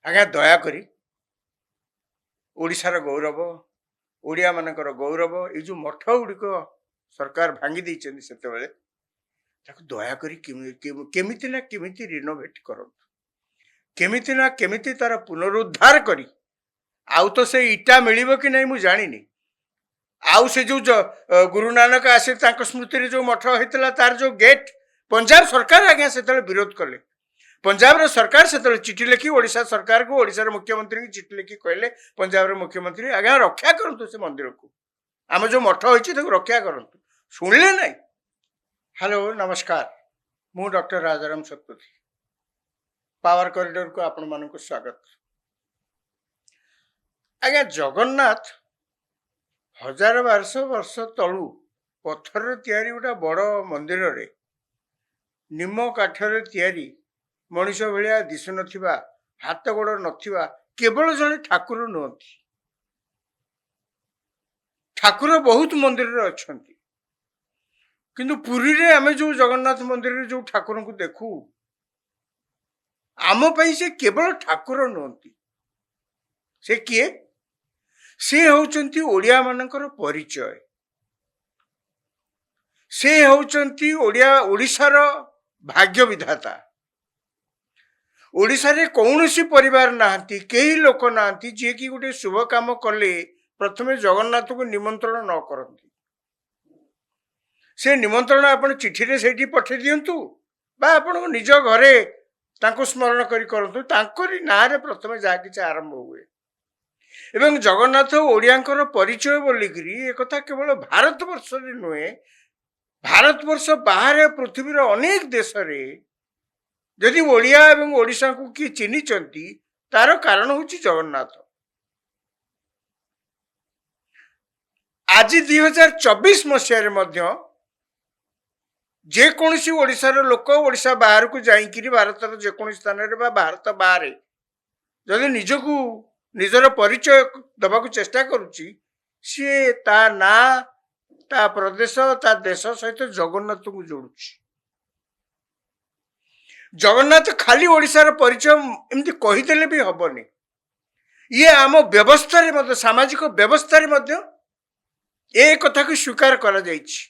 ଆଜ୍ଞା ଦୟାକରି ଓଡ଼ିଶାର ଗୌରବ ଓଡ଼ିଆ ମାନଙ୍କର ଗୌରବ ଏଇ ଯେଉଁ ମଠ ଗୁଡ଼ିକ ସରକାର ଭାଙ୍ଗି ଦେଇଛନ୍ତି ସେତେବେଳେ ତାକୁ ଦୟାକରି କେମିତି ନା କେମିତି ରିନୋଭେଟ୍ କରନ୍ତୁ କେମିତି ନା କେମିତି ତାର ପୁନରୁଦ୍ଧାର କରି ଆଉ ତ ସେ ଇଟା ମିଳିବ କି ନାହିଁ ମୁଁ ଜାଣିନି ଆଉ ସେ ଯେଉଁ ଗୁରୁ ନାନକ ଆସି ତାଙ୍କ ସ୍ମୃତିରେ ଯେଉଁ ମଠ ହେଇଥିଲା ତାର ଯେଉଁ ଗେଟ୍ ପଞ୍ଜାବ ସରକାର ଆଜ୍ଞା ସେତେବେଳେ ବିରୋଧ କଲେ पंजाब सरकार से चिठी लिखी ओडिशा सरकार को ओडिशा मुख्यमंत्री की चिठी लिखी कहले पंजाब मुख्यमंत्री आज्ञा रक्षा करंतु से मंदिर को आम जो मठ होती रक्षा करंतु शुणिले ना। हेलो नमस्कार मु doctor Rajaram Satpathy power corridor को आपण मानक स्वागत। आज्ञा जगन्नाथ 1000-1200 वर्ष तलू पत्थर तैयारी गोटा बड़ मंदिर रे निम काठर तैयारी मनीष भाया दिशु नथिबा हाथ गोड़ नथिबा केवल जने ठाकुर नुहति ठाकुर बहुत मंदिर रे अछंती किंतु पुरी रे आमे जो जगन्नाथ मंदिर रे जो ठाकुर को देखू आम पई से केवल ठाकुर नुहति से किए से होचंती ओडिया मानकर परिचय से होचंती ओडिया ओडिशार भाग्य विधाता ओडिशा रे कौनसी परिवार नाहंती कई लोक नाहंती जे कि गोटे शुभ काम कले प्रथमे जगन्नाथ को निमंत्रण न करती से निमंत्रण आपण चिठी रे सेठी पठे दियंतु बा आपण निज घरे तांको स्मरण करी करंतु तांकरी नारे प्रथमे जा किछ आरंभ हुए एवं जगन्नाथ ओडियांकर परिचय बोलिकरी एक कथा केवल भारत वर्ष रे नुहे भारत वर्ष बाहर पृथ्वी रो अनेक देश रे जदि ओडिया एवं ओडिशा को किए चिन्हिचंती तार कारण होची जगन्नाथ। आज 2024 मसीह मध्य जेकोसी ओडिशार लोक ओडिशा बाहर को जाइकिरी भारतर जेकोसी स्थान रे बा भारत बाहर जदि निजको निजर परिचय दबाकू चेष्टा करुची सी ता ना ता प्रदेश ता देश सहित जगन्नाथ को जोड़ुची। जगन्नाथ खाली ओडिशार परिचय एमती कहीदेले भी हबनी ये आम व्यवस्था रे मध्य सामाजिक व्यवस्था रे मध्य ए कथा को स्वीकार करा जायछि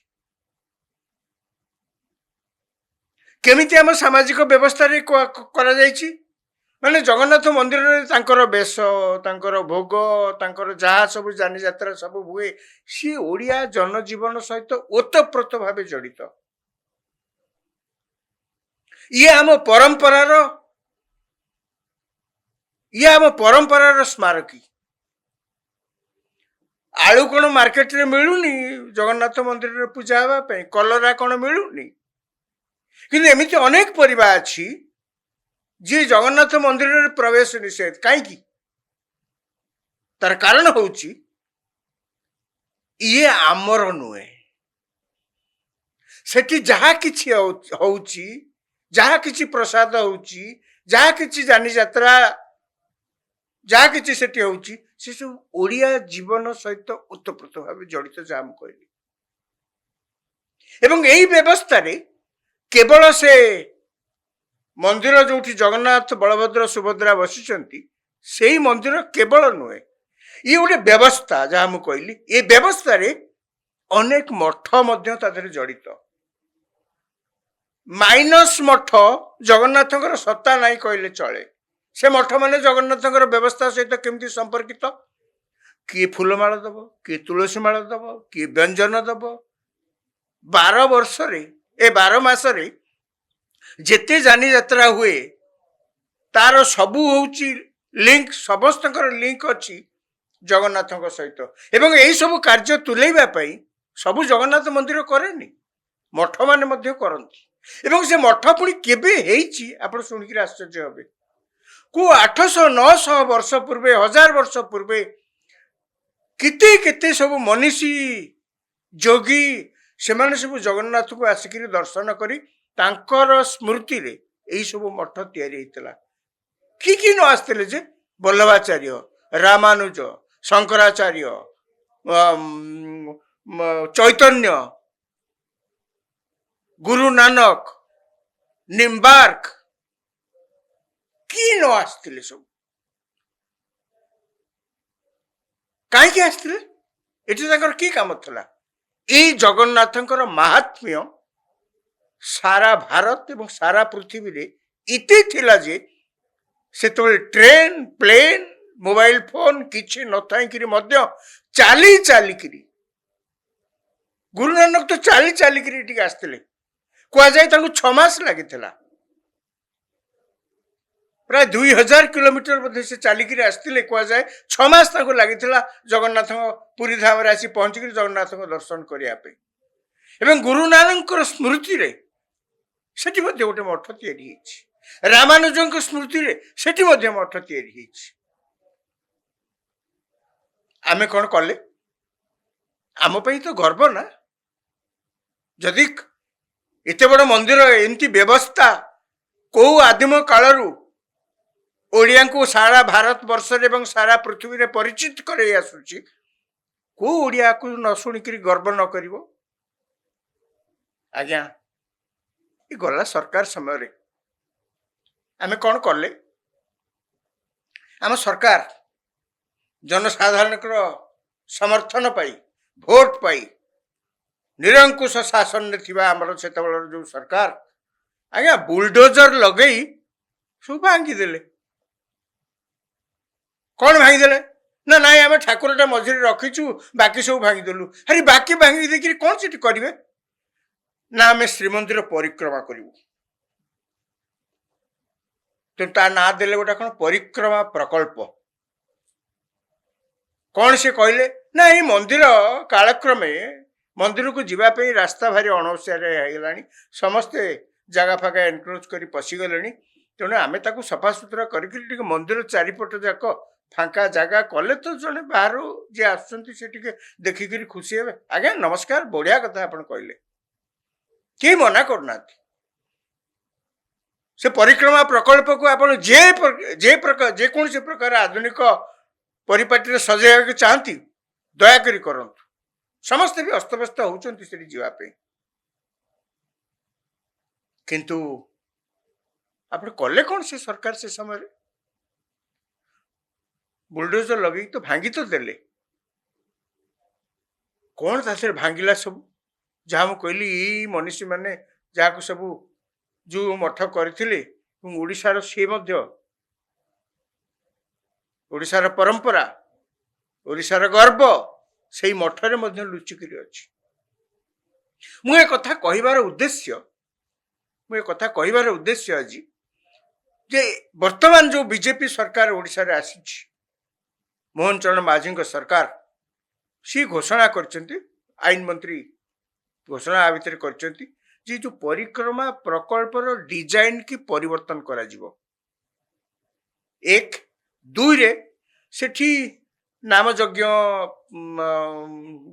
केमिति आम सामाजिक व्यवस्था रे करा जायछि माने जगन्नाथ मंदिर रे तांकर बेश तांकर भोग तांकर जहा सब जानी यात्रा सब हुए सी ओडिया जनजीवन सहित ओतप्रोत भाव जड़ित ये आम परंपरार स्मारकी आलू कौन मार्केट रे मिलूनी जगन्नाथ मंदिर रे पूजा हवा पे कलरा कौन मिलूनी किंतु एमिति अनेक परिवार अच्छी जी जगन्नाथ मंदिर रे प्रवेश निषेध कहीं तार कारण होची ये आमर नुहे सेठी जहा किछि होची जहा किछि प्रसाद होची जहा किछि जानी यात्रा जहा किछि सेठी होची से सब ओडिया जीवन सहित ओतप्रोत भाव जड़ित जहा हम कहली एवं यही व्यवस्था रे केवल से मंदिर जो जगन्नाथ बलभद्र सुभद्रा बसिचंती से मंदिर केवल नुहे ये गोटे व्यवस्था जहाँ मुझे कहली ये व्यवस्था रे अनेक मठ मध्य तादरे जड़ित माइनस मठ जगन्नाथ सत्ता नहीं कहले चले से मठ माने जगन्नाथ व्यवस्था सहित केमती संपर्कित किए फूलमाल दब किए तुलसी माल दब किए व्यंजन दब 12 वर्ष रे 12 मास रे जेते जानी यात्रा हुए तार सबू होची लिंक समस्त लिंक अच्छी जगन्नाथ सहित एवं यही सब कार्य तुलेबा पई सबू जगन्नाथ मंदिर करेनि मठ माने मध्य करंती एवं से मठ पुणी केबे हेइची आपण सुनिक आश्चर्य होबे को 800-900 वर्ष पूर्वे 1000 वर्ष पूर्वे किते किते सब मनीषी जोगी से माने सब जगन्नाथ को आसिक दर्शन करी तांकर स्मृति रे यही सब मठ तैयारी हेतला कि न आस्ते जे वल्लभाचार्य रामानुज शंकराचार्य चैतन्य गुरु नानक निम्बार्क कि न आस्ते सब କାହିଁକି ଆସିଥିଲେ? ଏଠି ତାଙ୍କର କି କାମ ଥିଲା? ଏଇ ଜଗନ୍ନାଥଙ୍କର ମାହାତ୍ମ୍ୟ ସାରା ଭାରତ ଏବଂ ସାରା ପୃଥିବୀରେ ଏତେ ଥିଲା ଯେ ସେତେବେଳେ ଟ୍ରେନ୍ ପ୍ଲେନ୍ ମୋବାଇଲ ଫୋନ କିଛି ନଥାଇକିରି ମଧ୍ୟ ଚାଲି ଚାଲିକିରି ଗୁରୁ ନାନକ ତ ଚାଲି ଚାଲିକିରି ଏଠିକି ଆସିଥିଲେ। କୁହାଯାଏ ତାଙ୍କୁ 6 ମାସ ଲାଗିଥିଲା। ପ୍ରାୟ 2000 କିଲୋମିଟର ବୋଧେ ସେ ଚାଲିକିରି ଆସିଥିଲେ। କୁହାଯାଏ 6 ମାସ ତାଙ୍କୁ ଲାଗିଥିଲା ଜଗନ୍ନାଥଙ୍କ ପୁରୀ ଧାମରେ ଆସି ପହଞ୍ଚିକିରି ଜଗନ୍ନାଥଙ୍କ ଦର୍ଶନ କରିବା ପାଇଁ। ଏବଂ ଗୁରୁ ନାନକଙ୍କର ସ୍ମୃତିରେ ସେଠି ମଧ୍ୟ ଗୋଟେ ମଠ ତିଆରି ହେଇଛି। ରାମାନୁଜଙ୍କ ସ୍ମୃତିରେ ସେଠି ମଧ୍ୟ ମଠ ତିଆରି ହେଇଛି। ଆମେ କ'ଣ କଲେ? ଆମ ପାଇଁ ତ ଗର୍ବ ନା। ଯଦି ଏତେ ବଡ଼ ମନ୍ଦିର ଏମିତି ବ୍ୟବସ୍ଥା କୋଉ ଆଦିମ କାଳରୁ ଓଡ଼ିଆଙ୍କୁ ସାରା ଭାରତ ବର୍ଷରେ ଏବଂ ସାରା ପୃଥିବୀରେ ପରିଚିତ କରାଇ ଆସୁଛି, କୋଉ ଓଡ଼ିଆକୁ ନ ଶୁଣିକିରି ଗର୍ବ ନ କରିବ? ଆଜ୍ଞା, ଏ ଗଲା ସରକାର ସମୟରେ ଆମେ କ'ଣ କଲେ? ଆମ ସରକାର ଜନସାଧାରଣଙ୍କର ସମର୍ଥନ ପାଇ ଭୋଟ ପାଇ ନିରଙ୍କୁଶ ଶାସନରେ ଥିବା ଆମର ସେତେବେଳର ଯୋଉ ସରକାର, ଆଜ୍ଞା ବୁଲଡୋଜର ଲଗେଇ ସବୁ ଭାଙ୍ଗିଦେଲେ। କ'ଣ ଭାଙ୍ଗିଦେଲେ? ନା ନାଇଁ ଆମେ ଠାକୁରଟା ମଝିରେ ରଖିଛୁ, ବାକି ସବୁ ଭାଙ୍ଗିଦେଲୁ। ଆରେ ବାକି ଭାଙ୍ଗି ଦେଇକିରି କ'ଣ ସେଠି କରିବେ? ନା ଆମେ ଶ୍ରୀମନ୍ଦିର ପରିକ୍ରମା କରିବୁ। ତେଣୁ ତା ନାଁ ଦେଲେ ଗୋଟେ କ'ଣ ପରିକ୍ରମା ପ୍ରକଳ୍ପ। କ'ଣ ସେ କହିଲେ? ନା ଏଇ ମନ୍ଦିର କାଳକ୍ରମେ ମନ୍ଦିରକୁ ଯିବା ପାଇଁ ରାସ୍ତା ଭାରି ଅଣଓସାରିଆ ହେଇଗଲାଣି। ସମସ୍ତେ ଜାଗା ଫାଗା ଏନକ୍ରୋଚ୍ କରି ପଶିଗଲେଣି। ତେଣୁ ଆମେ ତାକୁ ସଫାସୁତୁରା କରିକି ଟିକେ ମନ୍ଦିର ଚାରିପଟ ଯାକ ଫାଙ୍କା ଜାଗା କଲେ ତ ଜଣେ ବାହାରୁ ଯିଏ ଆସୁଛନ୍ତି ସେ ଟିକେ ଦେଖିକିରି ଖୁସି ହେବେ। ଆଜ୍ଞା ନମସ୍କାର, ବଢିଆ କଥା ଆପଣ କହିଲେ, କେହି ମନା କରୁନାହାନ୍ତି। ସେ ପରିକ୍ରମା ପ୍ରକଳ୍ପକୁ ଆପଣ ଯେକୌଣସି ପ୍ରକାର ଆଧୁନିକ ପରିପାଟିରେ ସଜାଇବାକୁ ଚାହାନ୍ତି, ଦୟାକରି କରନ୍ତୁ। ସମସ୍ତେ ବି ଅସ୍ତବ୍ୟସ୍ତ ହଉଛନ୍ତି ସେଠି ଯିବା ପାଇଁ। କିନ୍ତୁ ଆପଣ କଲେ କ'ଣ ସେ ସରକାର ସେ ସମୟରେ? ବୁଲଡୋଜର ଲଗେଇ ତ ଭାଙ୍ଗି ତ ଦେଲେ। କ'ଣ ତାଥିରେ ଭାଙ୍ଗିଲା ସବୁ? ଯାହା ମୁଁ କହିଲି, ଏଇ ମନୀଷୀ ମାନେ ଯାହାକୁ ସବୁ ଯୋଉ ମଠ କରିଥିଲେ ଏବଂ ଓଡ଼ିଶାର ସିଏ ମଧ୍ୟ ଓଡ଼ିଶାର ପରମ୍ପରା, ଓଡ଼ିଶାର ଗର୍ବ ସେଇ ମଠରେ ମଧ୍ୟ ଲୁଚିକିରି ଅଛି। ମୁଁ ଏ କଥା କହିବାର ଉଦ୍ଦେଶ୍ୟ ଆଜି ଯେ ବର୍ତ୍ତମାନ ଯୋଉ ବିଜେପି ସରକାର ଓଡ଼ିଶାରେ ଆସିଛି, ମୋହନ ଚରଣ ମାଝୀଙ୍କ ସରକାର, ସିଏ ଘୋଷଣା କରିଛନ୍ତି, ଆଇନ ମନ୍ତ୍ରୀ ଘୋଷଣା ଆ ଭିତରେ କରିଛନ୍ତି ଯେ ଯୋଉ ପରିକ୍ରମା ପ୍ରକଳ୍ପର ଡିଜାଇନ କି ପରିବର୍ତ୍ତନ କରାଯିବ। 1, 2ରେ ସେଠି ନାମଯଜ୍ଞ,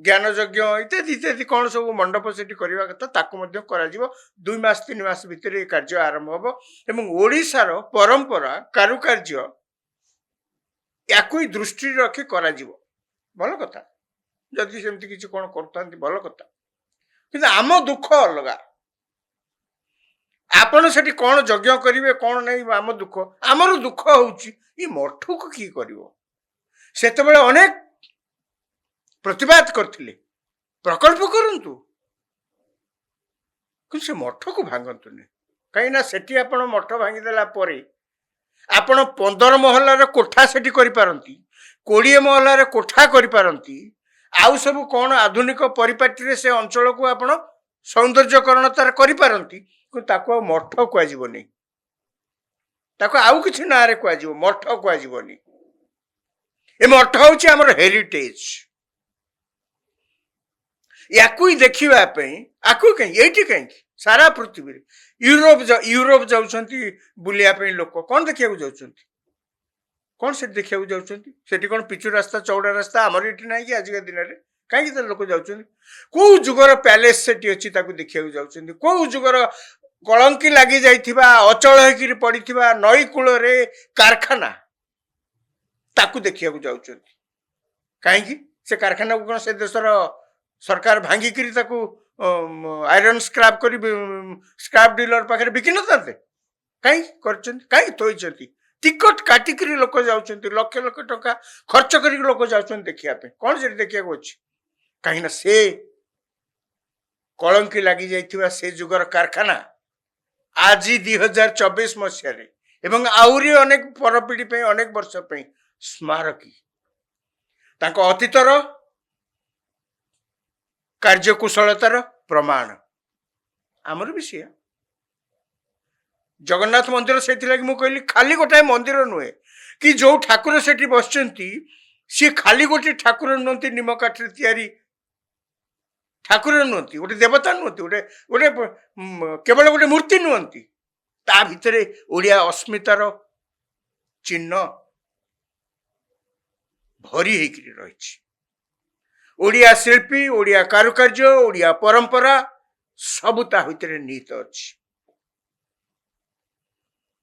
ଜ୍ଞାନ ଯଜ୍ଞ ଇତ୍ୟାଦି ଇତ୍ୟାଦି କ'ଣ ସବୁ ମଣ୍ଡପ ସେଠି କରିବା କଥା ତାକୁ ମଧ୍ୟ କରାଯିବ। 2 ମାସ 3 ମାସ ଭିତରେ ଏ କାର୍ଯ୍ୟ ଆରମ୍ଭ ହେବ ଏବଂ ଓଡ଼ିଶାର ପରମ୍ପରା କାରୁକାର୍ଯ୍ୟ ୟାକୁ ଦୃଷ୍ଟିରେ ରଖି କରାଯିବ। ଭଲ କଥା, ଯଦି ସେମିତି କିଛି କ'ଣ କରୁଥାନ୍ତି ଭଲ କଥା। କିନ୍ତୁ ଆମ ଦୁଃଖ ଅଲଗା। ଆପଣ ସେଠି କ'ଣ ଯଜ୍ଞ କରିବେ କ'ଣ ନାହିଁ ଆମ ଦୁଃଖ। ଆମର ଦୁଃଖ ହଉଛି ଏ ମଠକୁ କିଏ କରିବ? ସେତେବେଳେ ଅନେକ ପ୍ରତିବାଦ କରିଥିଲେ, ପ୍ରକଳ୍ପ କରନ୍ତୁ, କିନ୍ତୁ ସେ ମଠକୁ ଭାଙ୍ଗନ୍ତୁନି। କାହିଁକିନା ସେଠି ଆପଣ ମଠ ଭାଙ୍ଗିଦେଲା ପରେ ଆପଣ 15 ମହଲାର କୋଠା ସେଠି କରିପାରନ୍ତି, 20 ମହଲାର କୋଠା କରିପାରନ୍ତି, ଆଉ ସବୁ କ'ଣ ଆଧୁନିକ ପରିପାଟିରେ ସେ ଅଞ୍ଚଳକୁ ଆପଣ ସୌନ୍ଦର୍ଯ୍ୟକରଣ ତାର କରିପାରନ୍ତି, କିନ୍ତୁ ତାକୁ ଆଉ ମଠ କୁହାଯିବନି। ତାକୁ ଆଉ କିଛି ନାଁରେ କୁହାଯିବ, ମଠ କୁହାଯିବନି। ଏ ମଠ ହଉଛି ଆମର ହେରିଟେଜ। ୟାକୁ ଦେଖିବା ପାଇଁ ଏଇଠି କାହିଁକି ସାରା ପୃଥିବୀରେ ୟୁରୋପ ଯାଉଛନ୍ତି ବୁଲିବା ପାଇଁ ଲୋକ। କ'ଣ ଦେଖିବାକୁ ଯାଉଛନ୍ତି? କ'ଣ ସେଠି ଦେଖିବାକୁ ଯାଉଛନ୍ତି? ସେଠି କ'ଣ ପିଚୁ ରାସ୍ତା, ଚଉଡ଼ା ରାସ୍ତା ଆମର ଏଠି ନାହିଁ କି ଆଜିକା ଦିନରେ? କାହିଁକି ତ ଲୋକ ଯାଉଛନ୍ତି? କୋଉ ଯୁଗର ପ୍ୟାଲେସ ସେଠି ଅଛି ତାକୁ ଦେଖିବାକୁ ଯାଉଛନ୍ତି। କୋଉ ଯୁଗର କଳଙ୍କି ଲାଗି ଯାଇଥିବା, ଅଚଳ ହେଇକିରି ପଡିଥିବା ନଈ କୂଳରେ କାରଖାନା, ତାକୁ ଦେଖିବାକୁ ଯାଉଛନ୍ତି। କାହିଁକି? ସେ କାରଖାନାକୁ କ'ଣ ସେ ଦେଶର ସରକାର ଭାଙ୍ଗିକିରି ତାକୁ ଆଇରନ୍ ସ୍କ୍ରାପ୍ କରି ସ୍କ୍ରାପ୍ ଡିଲର ପାଖରେ ବିକି ନଥାନ୍ତେ? କାହିଁକି କରିଛନ୍ତି? କାହିଁକି ଥୋଇଛନ୍ତି? टिकट काटिकी लोक जाऊँ लक्ष लक्ष टंका खर्च कर लोक जाऊँ देखा कौन से देखा अच्छे कहीं से कलंकी लगी जाइथिबा से जुगर कारखाना आज 2024 मसीह एवं आउरी अनेक परपीढ़ी पे अनेक वर्ष पे स्मारकी तांको अतीतर कार्यकुशलतार प्रमाण आमर भी सी जगन्नाथ मंदिर से कहली खाली गोटाए मंदिर नुहे कि जो ठाकुर से बस सी खाली गोटे ठाकुर नुहति निम काठर तैयारी ठाकुर नुहति गोटे देवता नुहति गोटे गोटे केवल गोटे मूर्ति नुहति ता भितरे ओडिया अस्मितार चिन्ह भरी होकर रही ओडिया शिल्पी ओडिया कारुकार्य ओडिया परंपरा सब ता भितरे निहित अच्छी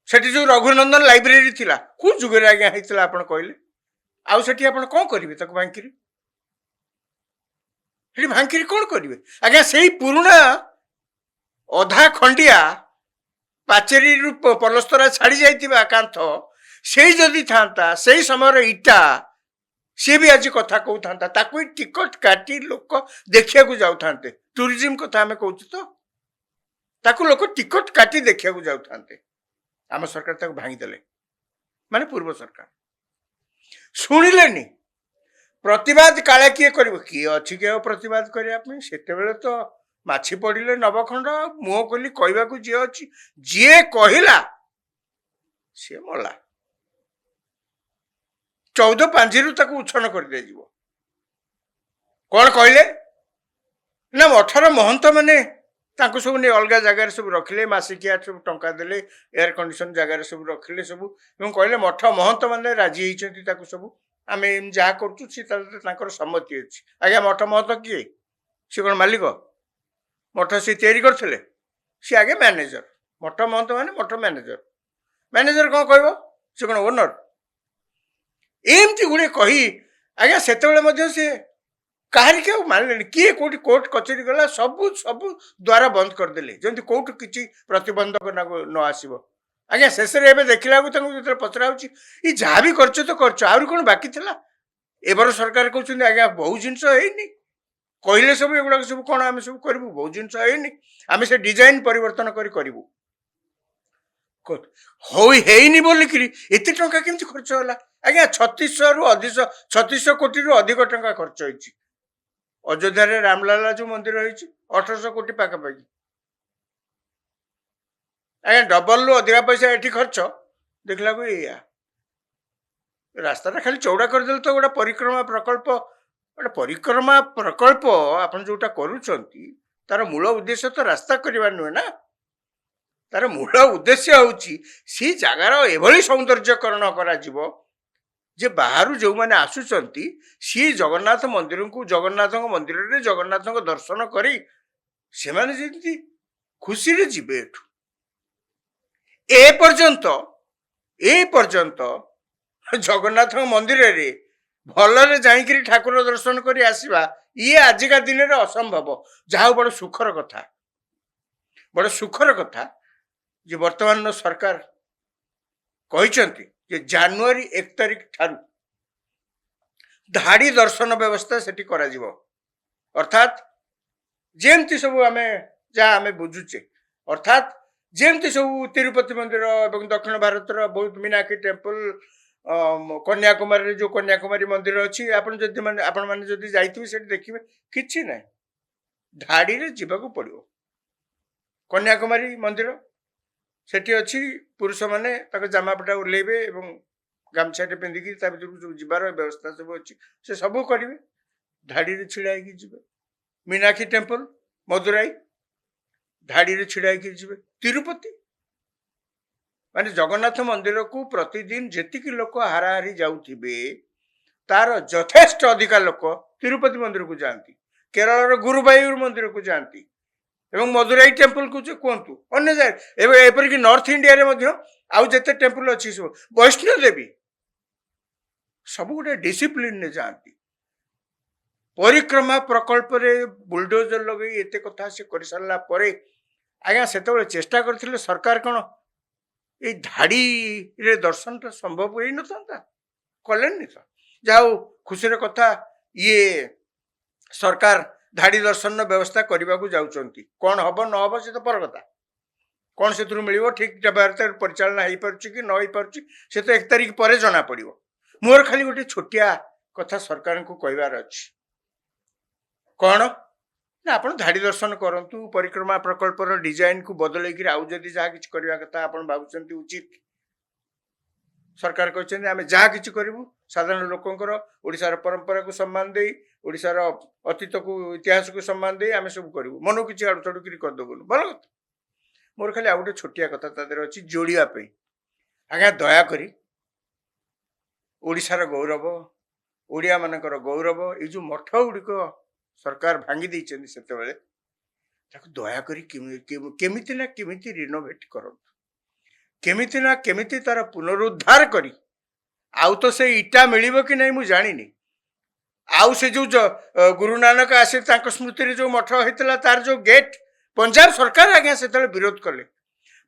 सेठी जो रघुनंदन लाइब्रेरी थिला को जुगरे आज्ञा होता आप कहले आउ सेठी आप कौन करेंगे ताको भांगिरी भांगिरी कौन करेंगे आज्ञा से पुराणा अधा खंडिया पाचेरी पलस्तरा छाड़ी जाइथिबा कांथ से जदि था से समय इटा सी भी आज कथा कहता ताकू टिकट काटी लोक देखा जाऊ टूरिज्म कथा आम कहूँ तो ताकू लोक टिकट काटी देखा जाऊ आम सरकार ताकू भांगीदेले माने पूर्व सरकार शुणिलेनी प्रतिवाद काले किए कर किए अच्छी किए प्रतिवाद करने से तो माछी पड़े नवखंड मुह खोली कहवाक जी अच्छी जी कहला सी मला 14 पांजिरु ताकू उच्छन कर दे जीवो कौन कहले ना 18 महंत माने तांको सब ने अलग जगार सब रखिले मासिकिया सब टंका देले एयर कंडीशन जगार सब रखिले सब एवं कहले मठ महंत माने राजी होइछंती ताकू सब आमे जा करछु सी तांकर सम्मति अछि आज्ञा मठ महंत किए सी कोन मालिक मठ से तैयारी करथिले सी आगे मैनेजर मठ महंत माने मठ मैनेजर मैनेजर कौन कहबो सी कोन ओनर एमती गुड़े कही आज्ञा से कहार के मानले किए कोटी कोर्ट कचेरी गला सब सब द्वारा बंद करदेले जमी कौट किसी प्रतिबंधक न आसो आज्ञा शेष देखला जो पचरा जहाँ भी कर तो कर कौन बाकी था एबर सरकार कहते आज्ञा बहुत जिनस कहले सब एगुड़ा सब कौन आम सब करूँ बहुत जिनस आम से डिजाइन परिवर्तन करूँ होनी बोलिकी एत टंका केमती खर्च होला आज्ञा 3600 कोटी रु अधिक टंका खर्च होती अयोध्या रे रामलाला जो मंदिर रही 1800 कोटी पाखापाखि आज्ञा डबल रु अधिक पैसा एटी खर्च देखला को या रास्ता खाली चौड़ा करदे तो गोटे परिक्रमा प्रकल्प आप जोटा करुँच तार मूल उद्देश्य तो रास्ता करवा नुहे ना तार मूल उद्देश्य हूँ सी जगार एभली सौंदर्यकरण करा जे बाहर जो मैंने आसुंच सी जगन्नाथ मंदिर को जगन्नाथ मंदिर रे जगन्नाथ दर्शन करी से माने जमी खुशी रे जीवे ए पर्यंत जगन्नाथ मंदिर रे भलरे जाइकरी ठाकुर दर्शन करी आसीबा ये आजिका दिन रे असंभव जहा बड़ सुखर कथा जे वर्तमान सरकार कहते जनवरी 1 तारिख ठारू धाड़ी दर्शन व्यवस्था सेठी करा जीवो अर्थात जेमती सब आमे जहाँ आमे बुझुचे अर्थात जेमती सब तिरुपति मंदिर एवं दक्षिण भारत बहुत मीनाक्षी टेम्पल कन्याकुमारी जो कन्याकुमारी मंदिर अच्छी आपण मैंने जदि जाइथिबे सेठी देखिबे किछि नै धाड़ी रे जीवाकू पड़िबो कन्याकुमारी मंदिर सेठी अच्छी पुरुष मैंने जामापटा ओल्लेबे एवं गामछाटे पिंधिकी भर जीवार व्यवस्था सब अच्छी से सब करेंगे धाड़ी रे छिड़ा होगी जीवे मीनाक्षी टेम्पल मदुराई धाड़ी रे छिड़ा होगी जीवे तिरुपति माने जगन्नाथ मंदिर को प्रतिदिन जेतिकी लोक हाराहारी जाउथिबे तार यथेष्ट अधिका लोक तिरुपति मंदिर को जाती केरल गुरुवायूर मंदिर को जाती एवं मदुराई टेम्पल को कहतु अन्य जगह एपरिक नॉर्थ इंडिया रे आउ जते टेम्पल अच्छी सब वैष्णो देवी सब गोटे डिसिप्लिन ने जाती परिक्रमा प्रकल्प रे बुलडोजर लगे एते कथा से कर सारा आज्ञा से चेष्टा करथिले सरकार कौन ଏଇ ଧାଡ଼ିରେ ଦର୍ଶନଟା ସମ୍ଭବ ହେଇନଥାନ୍ତା, କଲେନି ତ। ଯାହା ହଉ ଖୁସିର କଥା, ଇଏ ସରକାର ଧାଡ଼ି ଦର୍ଶନର ବ୍ୟବସ୍ଥା କରିବାକୁ ଯାଉଛନ୍ତି। କ'ଣ ହବ ନ ହବ ସେ ତ ପର କଥା, କ'ଣ ସେଥିରୁ ମିଳିବ ଠିକ୍ ଭାବରେ ପରିଚାଳନା ହେଇପାରୁଛି କି ନ ହେଇପାରୁଛି ସେ ତ 1 ତାରିଖ ପରେ ଜଣା ପଡ଼ିବ। ମୋର ଖାଲି ଗୋଟେ ଛୋଟିଆ କଥା ସରକାରଙ୍କୁ କହିବାର ଅଛି। କ'ଣ ନା, ଆପଣ ଧାଡ଼ି ଦର୍ଶନ କରନ୍ତୁ, ପରିକ୍ରମା ପ୍ରକଳ୍ପର ଡିଜାଇନକୁ ବଦଳେଇକିରି ଆଉ ଯଦି ଯାହା କିଛି କରିବା କଥା ଆପଣ ଭାବୁଛନ୍ତି ଉଚିତ, ସରକାର କହିଛନ୍ତି ଆମେ ଯାହା କିଛି କରିବୁ ସାଧାରଣ ଲୋକଙ୍କର ଓଡ଼ିଶାର ପରମ୍ପରାକୁ ସମ୍ମାନ ଦେଇ, ଓଡ଼ିଶାର ଅତୀତକୁ ଇତିହାସକୁ ସମ୍ମାନ ଦେଇ ଆମେ ସବୁ କରିବୁ, ମନକୁ କିଛି ଆଡ଼ୁ ଚଡ଼ୁ କରି କରିଦେବୁନି। ଭଲ କଥା। ମୋର ଖାଲି ଆଉ ଗୋଟେ ଛୋଟିଆ କଥା ତା ଦେହରେ ଅଛି ଯୋଡ଼ିବା ପାଇଁ। ଆଜ୍ଞା ଦୟାକରି ଓଡ଼ିଶାର ଗୌରବ, ଓଡ଼ିଆମାନଙ୍କର ଗୌରବ, ଏଇ ଯେଉଁ ମଠ ଗୁଡ଼ିକ ସରକାର ଭାଙ୍ଗି ଦେଇଛନ୍ତି ସେତେବେଳେ, ତାକୁ ଦୟାକରି କେମିତି ନା କେମିତି ରିନୋଭେଟ୍ କରନ୍ତୁ, କେମିତି ନା କେମିତି ତାର ପୁନରୁଦ୍ଧାର କରି, ଆଉ ତ ସେ ଇଟା ମିଳିବ କି ନାହିଁ ମୁଁ ଜାଣିନି, ଆଉ ସେ ଯେଉଁ ଗୁରୁ ନାନକ ଆସି ତାଙ୍କ ସ୍ମୃତିରେ ଯେଉଁ ମଠ ହେଇଥିଲା ତାର ଯେଉଁ ଗେଟ୍, ପଞ୍ଜାବ ସରକାର ଆଜ୍ଞା ସେତେବେଳେ ବିରୋଧ କଲେ।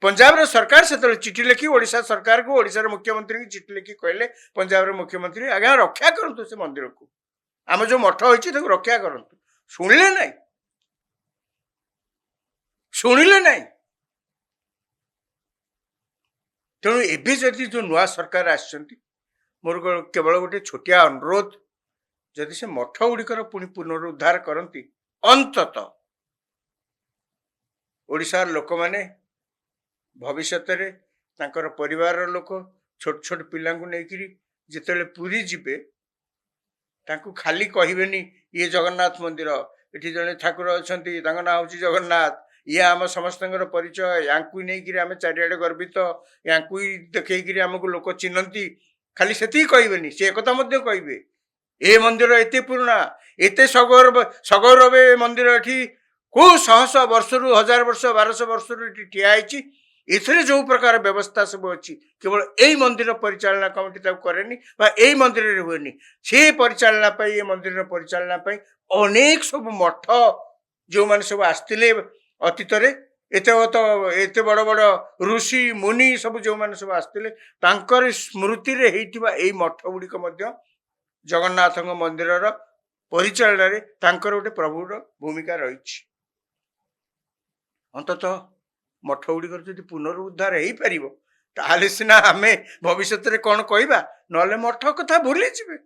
ପଞ୍ଜାବର ସରକାର ସେତେବେଳେ ଚିଠି ଲେଖି ଓଡ଼ିଶା ସରକାରକୁ, ଓଡ଼ିଶାର ମୁଖ୍ୟମନ୍ତ୍ରୀଙ୍କୁ ଚିଠି ଲେଖି କହିଲେ ପଞ୍ଜାବର ମୁଖ୍ୟମନ୍ତ୍ରୀ ଆଜ୍ଞା ରକ୍ଷା କରନ୍ତୁ ସେ ମନ୍ଦିରକୁ, ଆମ ଯେଉଁ ମଠ ହେଇଛି ତାକୁ ରକ୍ଷା କରନ୍ତୁ। ଶୁଣିଲେ ନାହିଁ, ଶୁଣିଲେ ନାହିଁ। ତେଣୁ ଏବେ ଯଦି ଯେଉଁ ନୂଆ ସରକାର ଆସିଛନ୍ତି, ମୋର କେବଳ ଗୋଟେ ଛୋଟିଆ ଅନୁରୋଧ, ଯଦି ସେ ମଠ ଗୁଡ଼ିକର ପୁଣି ପୁନରୁଦ୍ଧାର କରନ୍ତି, ଅନ୍ତତଃ ଓଡ଼ିଶାର ଲୋକମାନେ ଭବିଷ୍ୟତରେ ତାଙ୍କର ପରିବାରର ଲୋକ ଛୋଟ ଛୋଟ ପିଲାଙ୍କୁ ନେଇକିରି ଯେତେବେଳେ ପୁରୀ ଯିବେ, ତାଙ୍କୁ ଖାଲି କହିବେନି ଇଏ ଜଗନ୍ନାଥ ମନ୍ଦିର, ଏଠି ଜଣେ ଠାକୁର ଅଛନ୍ତି ତାଙ୍କ ନାଁ ହେଉଛି ଜଗନ୍ନାଥ, ଇଏ ଆମ ସମସ୍ତଙ୍କର ପରିଚୟ, ୟାଙ୍କୁ ନେଇକିରି ଆମେ ଚାରିଆଡ଼େ ଗର୍ବିତ, ୟାଙ୍କୁ ହିଁ ଦେଖେଇକିରି ଆମକୁ ଲୋକ ଚିହ୍ନନ୍ତି, ଖାଲି ସେତିକି କହିବେନି, ସେ ଏକଥା ମଧ୍ୟ କହିବେ ଏ ମନ୍ଦିର ଏତେ ପୁରୁଣା, ଏତେ ସଗୌରବ ଏ ମନ୍ଦିର, ଏଠି କୋଉ ଶହ ଶହ ବର୍ଷରୁ, 1000 ବର୍ଷ 1200 ବର୍ଷରୁ ଏଠି ଠିଆ ହେଇଛି, ଏଥିରେ ଯେଉଁ ପ୍ରକାର ବ୍ୟବସ୍ଥା ସବୁ ଅଛି କେବଳ ଏଇ ମନ୍ଦିର ପରିଚାଳନା କମିଟି ତାକୁ କରେନି ବା ଏଇ ମନ୍ଦିରରେ ହୁଏନି, ସେ ପରିଚାଳନା ପାଇଁ, ଏ ମନ୍ଦିରର ପରିଚାଳନା ପାଇଁ ଅନେକ ସବୁ ମଠ ଯେଉଁମାନେ ସବୁ ଆସିଥିଲେ ଅତୀତରେ, ଏତେ ବଡ଼ ବଡ଼ ଋଷି ମୁନି ସବୁ ଯେଉଁମାନେ ସବୁ ଆସିଥିଲେ, ତାଙ୍କର ସ୍ମୃତିରେ ହେଇଥିବା ଏଇ ମଠ ଗୁଡ଼ିକ ମଧ୍ୟ ଜଗନ୍ନାଥଙ୍କ ମନ୍ଦିରର ପରିଚାଳନାରେ ତାଙ୍କର ଗୋଟେ ପ୍ରଭୁର ଭୂମିକା ରହିଛି। ଅନ୍ତତଃ ମଠ ଗୁଡ଼ିକର ଯଦି ପୁନରୁଦ୍ଧାର ହେଇପାରିବ, ତାହେଲେ ସିନା ଆମେ ଭବିଷ୍ୟତରେ କ'ଣ କହିବା, ନହେଲେ ମଠ କଥା ଭୁଲିଯିବେ।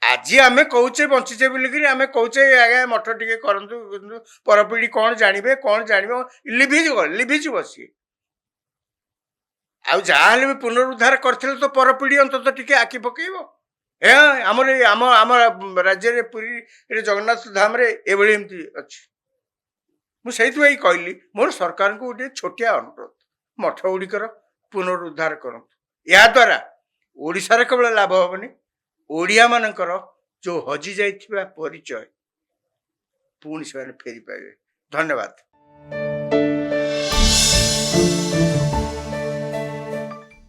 ଆଜି ଆମେ କହୁଛେ ବଞ୍ଚିଛେ ବୋଲିକିରି ଆମେ କହୁଛେ ଆଜ୍ଞା ମଠ ଟିକେ କରନ୍ତୁ, କିନ୍ତୁ ପରପିଢ଼ି କ'ଣ ଜାଣିବେ, ଲିଭିଯିବ ସିଏ। ଆଉ ଯାହାହେଲେ ବି ପୁନରୁଦ୍ଧାର କରିଥିଲେ ତ ପରପିଢ଼ି ଅନ୍ତତଃ ଟିକେ ଆଖି ପକେଇବ। ଆମର ଆମ ରାଜ୍ୟରେ ପୁରୀରେ ଜଗନ୍ନାଥ ଧାମରେ ଏଭଳି ଏମିତି ଅଛି। ମୁଁ ସେଇଥିପାଇଁ କହିଲି ମୋର ସରକାରଙ୍କୁ ଗୋଟେ ଛୋଟିଆ ଅନୁରୋଧ, ମଠ ଗୁଡ଼ିକର ପୁନରୁଦ୍ଧାର କରନ୍ତୁ। ଏହାଦ୍ୱାରା ଓଡ଼ିଶାର କେବଳ ଲାଭ ହେବନି, ଓଡ଼ିଆମାନଙ୍କର ଯେଉଁ ହଜି ଯାଇଥିବା ପରିଚୟ ପୁଣି ସେମାନେ ଫେରି ପାଇବେ। ଧନ୍ୟବାଦ।